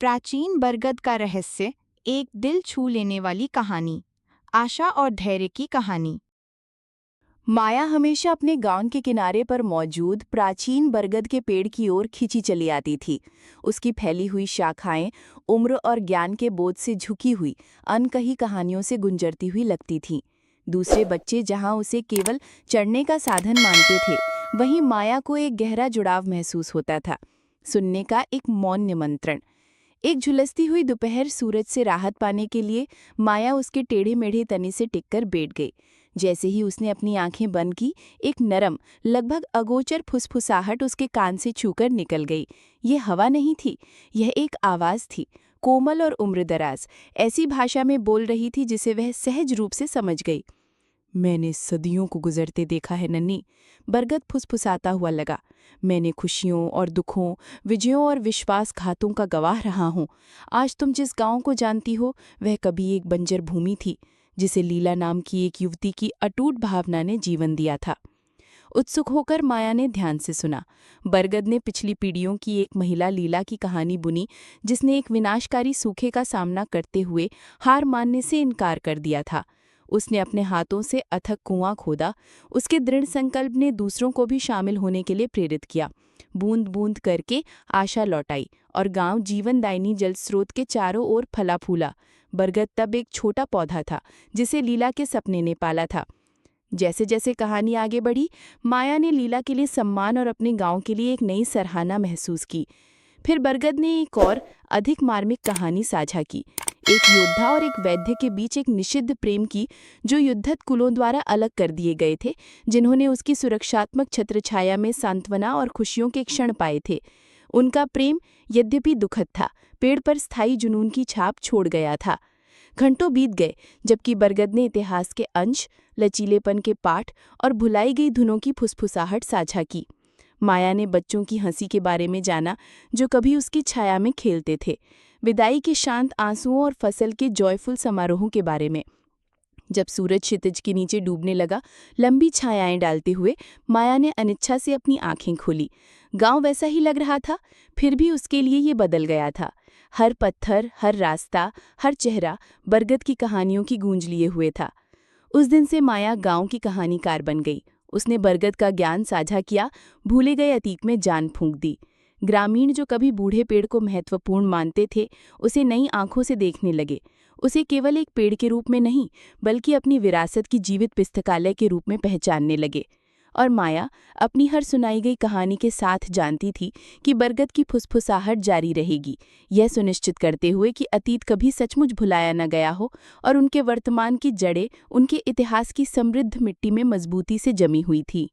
प्राचीन बरगद का रहस्य, एक दिल छू लेने वाली कहानी। आशा और धैर्य की कहानी। माया हमेशा अपने गांव के किनारे पर मौजूद प्राचीन बरगद के पेड़ की ओर खिंची चली आती थी। उसकी फैली हुई शाखाएं उम्र और ज्ञान के बोझ से झुकी हुई अनकही कहानियों से गुंजरती हुई लगती थीं। दूसरे बच्चे जहां उसे केवल चढ़ने का साधन मानते थे, वहीं माया को एक गहरा जुड़ाव महसूस होता था, सुनने का एक मौन निमंत्रण। एक झुलसती हुई दोपहर सूरज से राहत पाने के लिए माया उसके टेढ़े मेढ़े तने से टिककर बैठ गई। जैसे ही उसने अपनी आंखें बंद की, एक नरम, लगभग अगोचर फुसफुसाहट उसके कान से छूकर निकल गई। ये हवा नहीं थी, यह एक आवाज थी, कोमल और उम्रदराज, ऐसी भाषा में बोल रही थी जिसे वह सहज रूप से समझ गई। मैंने सदियों को गुजरते देखा है नन्ही, बरगद फुसफुसाता हुआ लगा। मैंने खुशियों और दुखों, विजयों और विश्वासघातों का गवाह रहा हूँ। आज तुम जिस गांव को जानती हो, वह कभी एक बंजर भूमि थी, जिसे लीला नाम की एक युवती की अटूट भावना ने जीवन दिया था। उत्सुक होकर माया ने ध्यान से सुना। बरगद ने पिछली पीढ़ियों की एक महिला लीला की कहानी बुनी, जिसने एक विनाशकारी सूखे का सामना करते हुए हार मानने से इनकार कर दिया था। उसने अपने हाथों से अथक कुआं खोदा। उसके दृढ़ संकल्प ने दूसरों को भी शामिल होने के लिए प्रेरित किया। बूंद बूंद करके आशा लौटाई और गांव जीवनदायिनी जल स्रोत के चारों ओर फला फूला। बरगद तब एक छोटा पौधा था, जिसे लीला के सपने ने पाला था। जैसे जैसे कहानी आगे बढ़ी, माया ने लीला के लिए सम्मान और अपने गांव के लिए एक नई सराहना महसूस की। फिर बरगद ने एक और अधिक मार्मिक कहानी साझा की, एक योद्धा और एक वैद्य के बीच एक निषिद्ध प्रेम की, जो युद्धत कुलों द्वारा अलग कर दिए गए थे, जिन्होंने उसकी सुरक्षात्मक छत्रछाया में सांत्वना और खुशियों के क्षण पाए थे। उनका प्रेम, यद्यपि दुखद था, पेड़ पर स्थायी जुनून की छाप छोड़ गया था। घंटों बीत गए, जबकि बरगद ने इतिहास के अंश, लचीलेपन के पाठ और भुलाई गई धुनों की फुसफुसाहट साझा की। माया ने बच्चों की हंसी के बारे में जाना, जो कभी उसकी छाया में खेलते थे, विदाई के शांत आंसुओं और फसल के जॉयफुल समारोहों के बारे में। जब सूरज क्षितिज के नीचे डूबने लगा, लंबी छायाएं डालते हुए माया ने अनिच्छा से अपनी आंखें खोली। गांव वैसा ही लग रहा था, फिर भी उसके लिए ये बदल गया था। हर पत्थर, हर रास्ता, हर चेहरा बरगद की कहानियों की गूंज लिए हुए था। उस दिन से माया गांव की कहानीकार बन गई। उसने बरगद का ज्ञान साझा किया, भूले गए अतीत में जान फूंक दी। ग्रामीण जो कभी बूढ़े पेड़ को महत्वपूर्ण मानते थे, उसे नई आंखों से देखने लगे। उसे केवल एक पेड़ के रूप में नहीं, बल्कि अपनी विरासत की जीवित पुस्तकालय के रूप में पहचानने लगे। और माया अपनी हर सुनाई गई कहानी के साथ जानती थी कि बरगद की फुसफुसाहट जारी रहेगी, यह सुनिश्चित करते हुए कि अतीत कभी सचमुच भुलाया न गया हो और उनके वर्तमान की जड़ें उनके इतिहास की समृद्ध मिट्टी में मजबूती से जमी हुई थी।